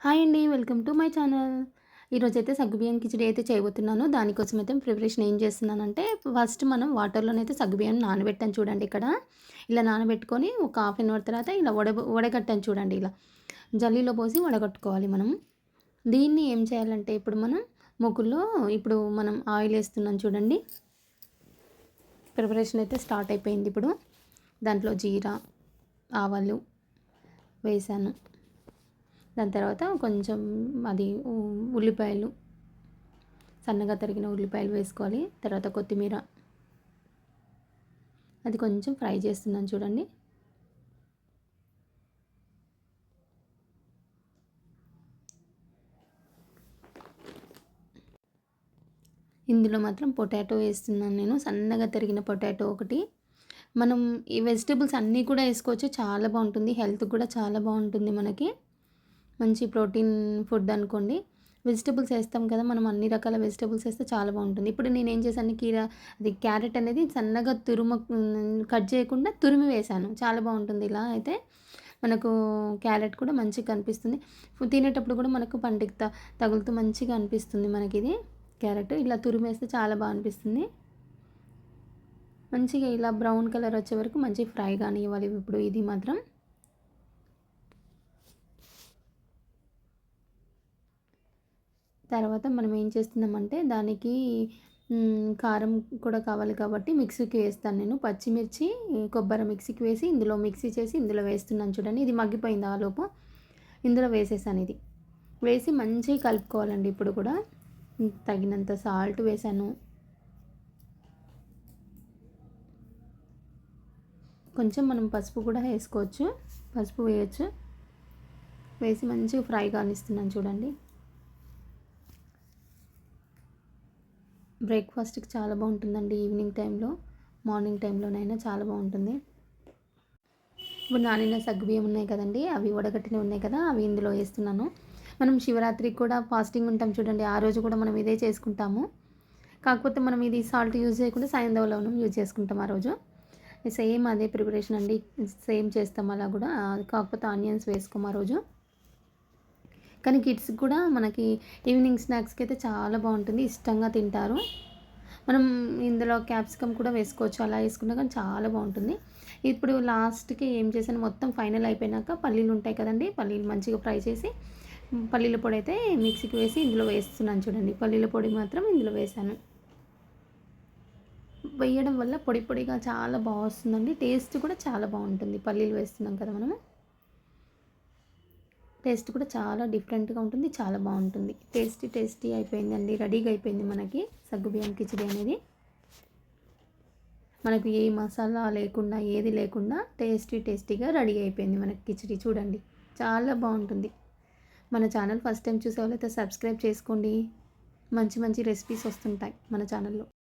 Hi అండి. Welcome to my channel. ఈరోజైతే సగ్గుబియ్యం కిచిడి అయితే చేయబోతున్నాను. దానికోసం అయితే ప్రిపరేషన్ ఏం చేస్తున్నానంటే, ఫస్ట్ మనం వాటర్‌లోనైతే సగ్గుబియ్యాన్ని నానబెట్టాను చూడండి ఇక్కడ. ఇలా నానబెట్టుకొని ఒక హాఫ్ అన్ అవర్ తర్వాత ఇలా వడగట్టాను చూడండి ఇలా. జల్లీలో పోసి వడగట్టుకోవాలి మనం. దీన్ని ఏం చేయాలంటే ఇప్పుడు మనం ముగ్గులో ఇప్పుడు మనం ఆయిల్ ఏస్తున్నాం చూడండి. ప్రిపరేషన్ అయితే స్టార్ట్ అయిపోయింది ఇప్పుడు. దాంట్లో జీరా, ఆవాలు వేసాను. దాని తర్వాత కొంచెం అది ఉల్లిపాయలు సన్నగా తరిగిన ఉల్లిపాయలు వేసుకోవాలి. తర్వాత కొత్తిమీర అది కొంచెం ఫ్రై చేస్తున్నాను చూడండి. ఇందులో మాత్రం పొటాటో వేస్తున్నాను నేను. సన్నగా తరిగిన పొటాటో ఒకటి. మనం ఈ వెజిటేబుల్స్ అన్నీ కూడా వేసుకోవచ్చు. చాలా బాగుంటుంది. హెల్త్ కూడా చాలా బాగుంటుంది మనకి. మంచి ప్రోటీన్ ఫుడ్ అనుకోండి. వెజిటబుల్స్ వేస్తాం కదా మనం, అన్ని రకాల వెజిటబుల్స్ వేస్తే చాలా బాగుంటుంది. ఇప్పుడు నేను ఏం చేశాను, అది క్యారెట్ అనేది సన్నగా కట్ చేయకుండా తురిమి వేశాను. చాలా బాగుంటుంది. ఇలా అయితే మనకు క్యారెట్ కూడా మంచిగా కనిపిస్తుంది. తినేటప్పుడు కూడా మనకు పంటికి తగులుతూ మంచిగా అనిపిస్తుంది మనకి ఇది క్యారెట్. ఇలా తురిమేస్తే చాలా బాగా అనిపిస్తుంది. మంచిగా ఇలా బ్రౌన్ కలర్ వచ్చే వరకు మంచిగా ఫ్రై కానివ్వాలి ఇప్పుడు ఇది మాత్రం. తర్వాత మనం ఏం చేస్తున్నామంటే దానికి కారం కూడా కావాలి కాబట్టి మిక్సీకి వేస్తాను నేను. పచ్చిమిర్చి, కొబ్బరి మిక్సీకి వేసి ఇందులో మిక్సీ చేసి ఇందులో వేస్తున్నాను చూడండి. ఇది మగ్గిపోయింది ఆలోపు. ఇందులో వేసేసాను ఇది. వేసి మంచిగా కలుపుకోవాలండి ఇప్పుడు కూడా. తగినంత సాల్ట్ వేసాను. కొంచెం మనం పసుపు కూడా వేసుకోవచ్చు. పసుపు వేయచ్చు. వేసి మంచిగా ఫ్రై కానిస్తున్నాను చూడండి. బ్రేక్ఫాస్ట్కి చాలా బాగుంటుందండి. ఈవినింగ్ టైంలో, మార్నింగ్ టైంలోనైనా చాలా బాగుంటుంది. ఇప్పుడు నానిన సగ్గుబియ్యం ఉన్నాయి కదండి, అవి వడగట్టినవి ఉన్నాయి కదా, అవి ఇందులో వేస్తున్నాను. మనం శివరాత్రికి కూడా ఫాస్టింగ్ ఉంటాం చూడండి, ఆ రోజు కూడా మనం ఇదే చేసుకుంటాము. కాకపోతే మనం ఇది సాల్ట్ యూజ్ చేయకుండా సాయంత్రం లవణం యూజ్ చేసుకుంటాం ఆ రోజు. సేమ్ అదే ప్రిపరేషన్ అండి, సేమ్ చేస్తాం అలా కూడా. కాకపోతే ఆనియన్స్ వేసుకోము ఆ రోజు. కానీ కిడ్స్ కూడా మనకి ఈవినింగ్ స్నాక్స్కి అయితే చాలా బాగుంటుంది, ఇష్టంగా తింటారు. మనం ఇందులో క్యాప్సికమ్ కూడా వేసుకోవచ్చు, అలా వేసుకున్నా కానీ చాలా బాగుంటుంది. ఇప్పుడు లాస్ట్కి ఏం చేశాను, మొత్తం ఫైనల్ అయిపోయినాక పల్లీలు ఉంటాయి కదండి, పల్లీలు మంచిగా ఫ్రై చేసి పల్లీల పొడి అయితే మిక్సీకి వేసి ఇందులో వేస్తున్నాను చూడండి. పల్లీల పొడి మాత్రం ఇందులో వేసాను. వేయడం వల్ల పొడి పొడిగా చాలా బాగా వస్తుందండి. టేస్ట్ కూడా చాలా బాగుంటుంది. పల్లీలు వేస్తున్నాం కదా మనము, టేస్ట్ కూడా చాలా డిఫరెంట్గా ఉంటుంది, చాలా బాగుంటుంది. టేస్టీ అయిపోయిందండి, రెడీగా అయిపోయింది మనకి సగ్గుబియ్యం కిచిడి అనేది. మనకు ఏ మసాలా లేకుండా, ఏది లేకుండా టేస్టీగా రెడీ అయిపోయింది మనకి కిచిడి. చూడండి చాలా బాగుంటుంది. మన ఛానల్ ఫస్ట్ టైం చూసే వాళ్ళైతే సబ్స్క్రైబ్ చేసుకోండి. మంచి మంచి రెసిపీస్ వస్తుంటాయి మన ఛానల్లో.